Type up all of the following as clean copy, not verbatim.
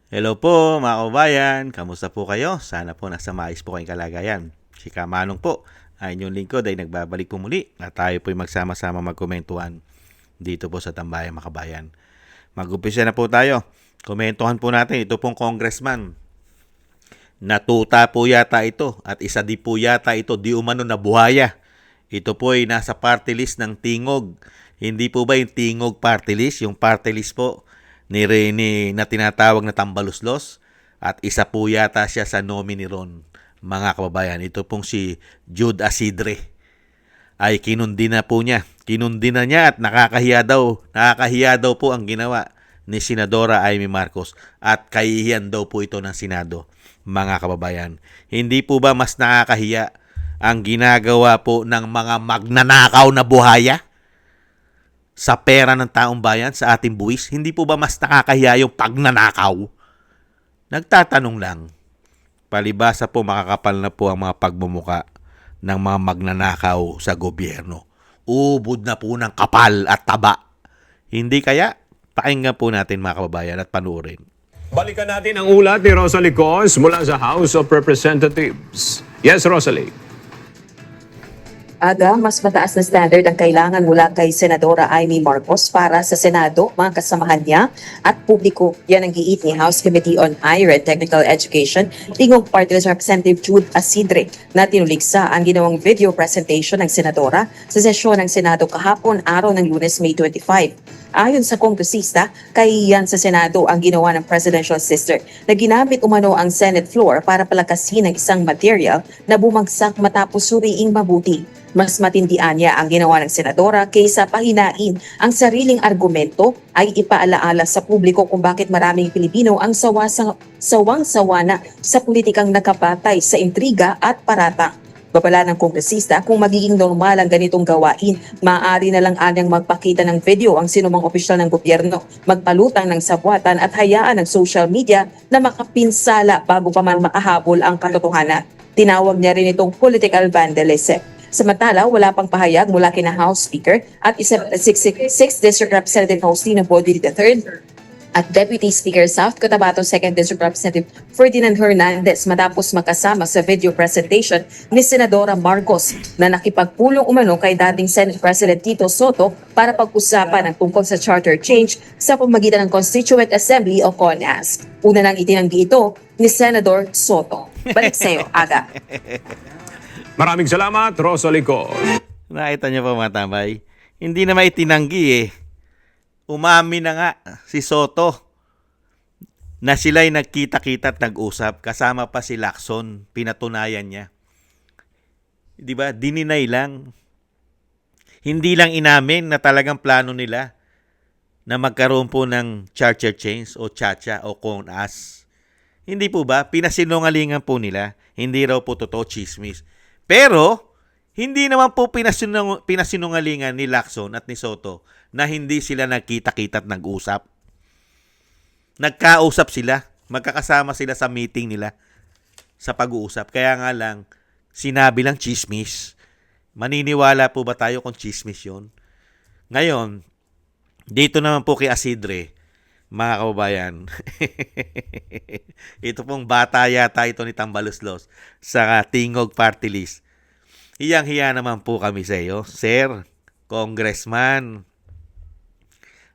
Hello po mga kababayan, kamusta po kayo? Sana po nasa maayos po kayong kalagayan. Si Kamanong po, ay inyong lingkod ay nagbabalik po muli at tayo po ay magsama-sama magkomentuhan dito po sa Tambayan Makabayan. Mag-umpisa na po tayo. Komentuhan po natin ito pong congressman. Natuta po yata ito at isa di po yata ito di umano na buhaya. Ito po ay nasa party list ng Tingog. Hindi po ba yung Tingog party list? Yung party list po ni Rene na tinatawag na Tambaluslos at isa po yata siya sa nominee ron. Mga kababayan, ito pong si Jude Asidre ay kinundi na po niya. Kinundi na niya at nakakahiya daw po ang ginawa ni Senadora Amy Marcos at kahihiyan daw po ito ng Senado. Mga kababayan, hindi po ba mas nakakahiya ang ginagawa po ng mga magnanakaw na buhaya sa pera ng taong bayan, sa ating buwis? Hindi po ba mas nakakahiya yung pagnanakaw? Nagtatanong lang. Palibasa po makakapal na po ang mga pagmumuka ng mga magnanakaw sa gobyerno. Ubod na po ng kapal at taba. Hindi kaya? Pakinggan po natin mga kababayan at panuorin. Balikan natin ang ulat ni Rosalie Cos mula sa House of Representatives. Yes, Rosalie. Mas mataas na standard ang kailangan mula kay Senadora Amy Marcos para sa Senado, mga kasamahan niya at publiko. Yan ang giit ni House Committee on Higher and Technical Education, Tingog Party List Representative Jude Asidre, na tinuligsa ang ginawang video presentation ng Senadora sa sesyon ng Senado kahapon, araw ng Lunes, May 25. Ayon sa kongresista, kahihiyan sa Senado ang ginawa ng presidential sister na ginamit umano ang Senate floor para palakasin ang isang material na bumagsak matapos suriing mabuti. Mas matindihan niya ang ginawa ng senadora kaysa pahinain ang sariling argumento ay ipaalaala sa publiko kung bakit maraming Pilipino ang sawang-sawa na sa politikang nakapatay sa intriga at paratang. Babala ng kongresista, kung magiging normal ang ganitong gawain, maaari na lang anyang magpakita ng video ang sinumang opisyal ng gobyerno, magpalutang ng sabwatan at hayaan ng social media na makapinsala bago pa man makahabol ang katotohanan. Tinawag niya rin itong political vandalism. Samantala, wala pang pahayag mula kina House Speaker at 6th District Representative Faustino Bodie III at Deputy Speaker South Cotabato 2nd District Representative Ferdinand Hernandez matapos makasama sa video presentation ni Senadora Marcos na nakipagpulong umano kay dating Senate President Tito Soto para pag-usapan ang tungkol sa charter change sa pamamagitan ng Constituent Assembly o CONAS. Una nang itinanggi ito ni Senador Soto. Balik sa iyo, Aga. Maraming salamat, Rosalie Cos. Nakita niyo po mga tambay? Hindi na maitinanggi eh. Umami na nga si Soto na sila'y nagkita-kita at nag-usap. Kasama pa si Lacson. Pinatunayan niya. Diba? Dininay lang. Hindi lang inamin na talagang plano nila na magkaroon po ng charter change o chacha o CONAS. Hindi po ba? Pinasinungalingan po nila. Hindi raw po totoo, chismis. Pero, hindi naman po pinasinungalingan ni Lacson at ni Soto na hindi sila nagkita-kita at nag-usap. Nagkausap sila. Magkakasama sila sa meeting nila sa pag-uusap. Kaya nga lang, sinabi lang chismis. Maniniwala po ba tayo kung chismis yun? Ngayon, dito naman po kay Asidre, mga kababayan, ito pong bata yata ito ni Tambaluslos sa Tingog Party List. Hiyang-hiya naman po kami sa iyo, Sir, Congressman.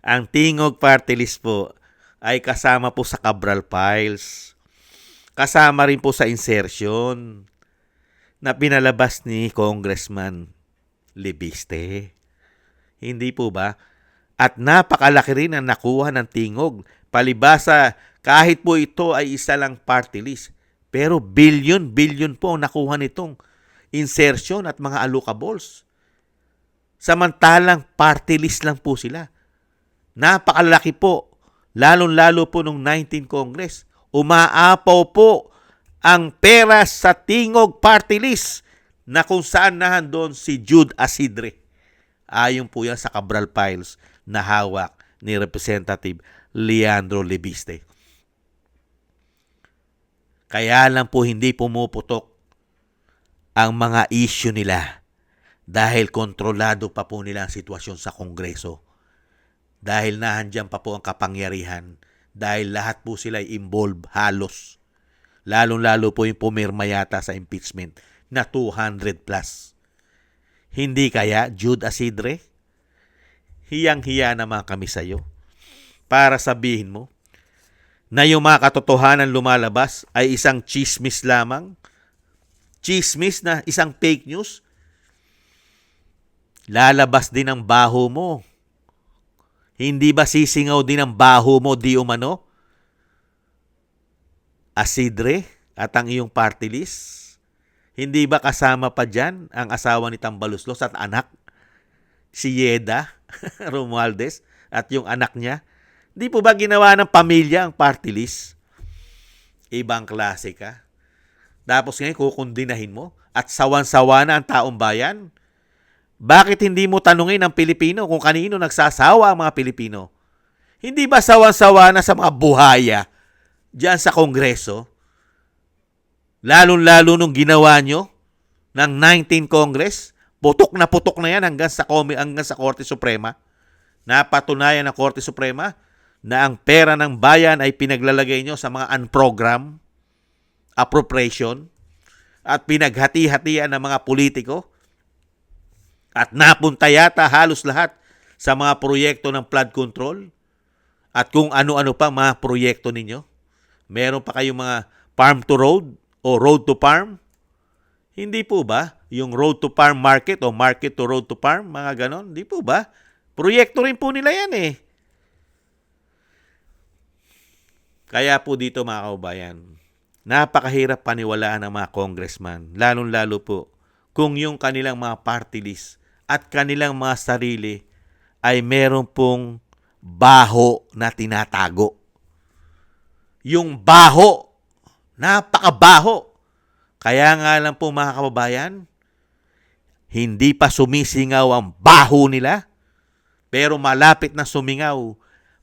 Ang Tingog Party List po ay kasama po sa Cabral Files. Kasama rin po sa insertion na pinalabas ni Congressman Libiste. Hindi po ba? At napakalaki rin ang nakuha ng Tingog. Palibasa, kahit po ito ay isa lang party list. Pero billion po ang nakuha nitong insertion at mga allocables. Samantalang party list lang po sila. Napakalaki po. Lalong-lalo po nung 19 Congress. Umaapaw po ang pera sa Tingog Party List na kung saan nahandon si Jude Asidre. Ayon po yan sa Cabral Files na hawak ni Representative Leandro Libiste. Kaya lang po hindi pumuputok ang mga issue nila dahil kontrolado pa po nila ang sitwasyon sa Kongreso. Dahil nahandyan pa po ang kapangyarihan dahil lahat po sila ay involved halos. Lalong-lalo po yung pumirma yata sa impeachment na 200 plus. Hindi kaya, Jude Asidre? Hiyang-hiya naman kami sa'yo para sabihin mo na yung mga katotohanan lumalabas ay isang chismis lamang. Chismis na isang fake news. Lalabas din ang baho mo. Hindi ba sisingaw din ang baho mo di umano? Asidre at ang iyong party list? Hindi ba kasama pa dyan ang asawa ni Tambaluslos at anak? Si Yeda Romualdez at yung anak niya? Di po ba ginawa ng pamilya ang party list? Ibang klase ka. Tapos ngayon kukundinahin mo at sawan-sawa na ang taong bayan? Bakit hindi mo tanungin ang Pilipino kung kanino nagsasawa ang mga Pilipino? Hindi ba sawan-sawa na sa mga buhaya diyan sa Kongreso? Lalong-lalo nung ginawa nyo ng 19 Congress, putok na yan hanggang sa Korte Suprema. Napatunayan ng Korte Suprema na ang pera ng bayan ay pinaglalagay nyo sa mga unprogram appropriation at pinaghati-hatian ng mga politiko at napunta yata halos lahat sa mga proyekto ng flood control at kung ano-ano pa mga proyekto ninyo. Meron pa kayong mga farm to road o road to farm? Hindi po ba? Yung road to farm market o market to road to farm, mga ganon? Hindi po ba? Proyekto rin po nila yan eh. Kaya po dito mga kaubayan, napakahirap paniwalaan ng mga congressman, lalong-lalo po kung yung kanilang mga party list at kanilang mga sarili ay meron pong baho na tinatago. Yung baho, napakabaho. Kaya nga lang po mga kababayan, hindi pa sumisingaw ang baho nila, pero malapit na sumingaw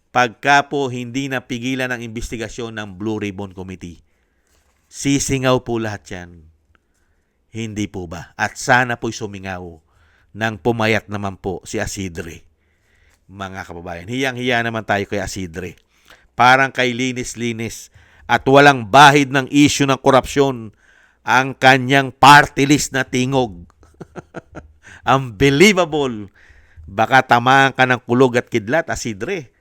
pagka po hindi napigilan ang investigasyon ng Blue Ribbon Committee. Sisingaw po lahat yan. Hindi po ba? At sana po'y sumingaw nang pumayat naman po si Asidre. Mga kababayan, hiyang-hiya naman tayo kay Asidre. Parang kay linis-linis at walang bahid ng issue ng korupsyon ang kanyang party list na tingog. Unbelievable. Baka tamaan ka ng kulog at kidlat, Asidre.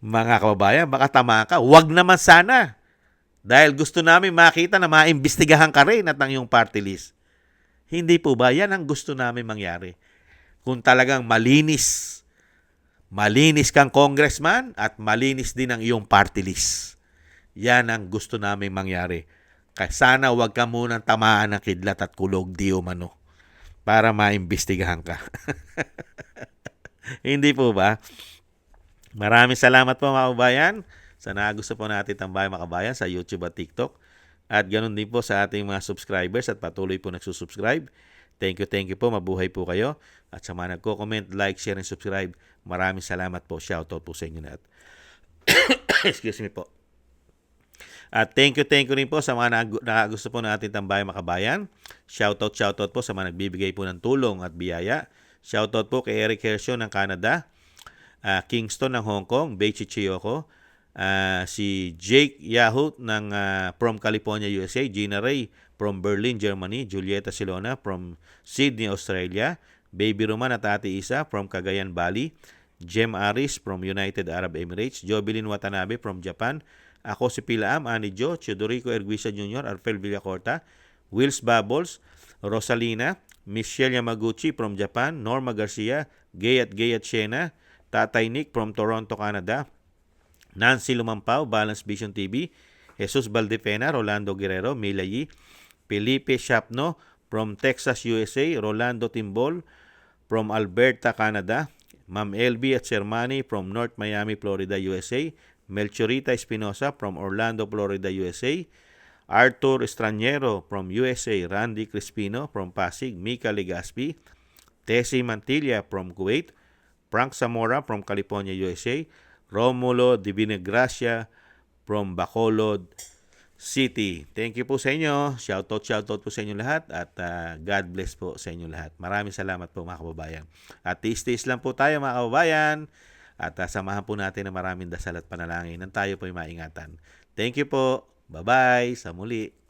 Mga kababayan, baka tamaan ka. Huwag naman sana. Dahil gusto namin makita na maimbestigahan ka rin at ang iyong party list. Hindi po ba? Yan ang gusto namin mangyari. Kung talagang malinis kang congressman at malinis din ang iyong party list. Yan ang gusto namin mangyari. Kaya sana huwag ka munang tamaan ng kidlat at kulog di umano para maimbestigahan ka. Hindi po ba? Maraming salamat po mga kabayan sa nagusto po natin tambayan mga kabayan sa YouTube at TikTok. At ganoon din po sa ating mga subscribers at patuloy po nagsusubscribe. Thank you po. Mabuhay po kayo. At sa mga nagko-comment, like, share, and subscribe, maraming salamat po. Shoutout po sa inyo lahat. Excuse me po. At thank you rin po sa mga gusto po natin tambayan mga kabayan. Shoutout po sa mga nagbibigay po ng tulong at biyaya. Shoutout po kay Eric Hershon ng Canada, Kingston ng Hong Kong, Beichi Chiyoko, si Jake Yahoo ng from California, USA, Gina Ray from Berlin, Germany, Julieta Silona from Sydney, Australia, Baby Roman at Ate Isa from Cagayan, Bali, Jem Aris from United Arab Emirates, Jovelyn Watanabe from Japan, ako si Pilaam, Ani Jo, Chudorico Erguisa Jr., Arfel Villacorta, Wills Bubbles, Rosalina, Michelle Yamaguchi from Japan, Norma Garcia, Gayat Shena, Tatay Nick from Toronto, Canada, Nancy Lumampao, Balance Vision TV, Jesus Valdepena, Rolando Guerrero, Mila Yi, Felipe Shapno from Texas, USA, Rolando Timbol from Alberta, Canada, Ma'am LB at Sermani from North Miami, Florida, USA, Melchorita Espinosa from Orlando, Florida, USA, Arthur Estraniero from USA, Randy Crispino from Pasig, Mika Legaspi, Tessie Mantilla from Kuwait, Frank Zamora from California, USA, Romulo Divinagracia from Bacolod City. Thank you po sa inyo. Shoutout po sa inyo lahat at God bless po sa inyo lahat. Maraming salamat po mga kababayan. At tiis-tiis lang po tayo mga kababayan. At samahan po natin ng maraming dasal at panalangin nang tayo po'y maingatan. Thank you po. Bye-bye. Sa muli.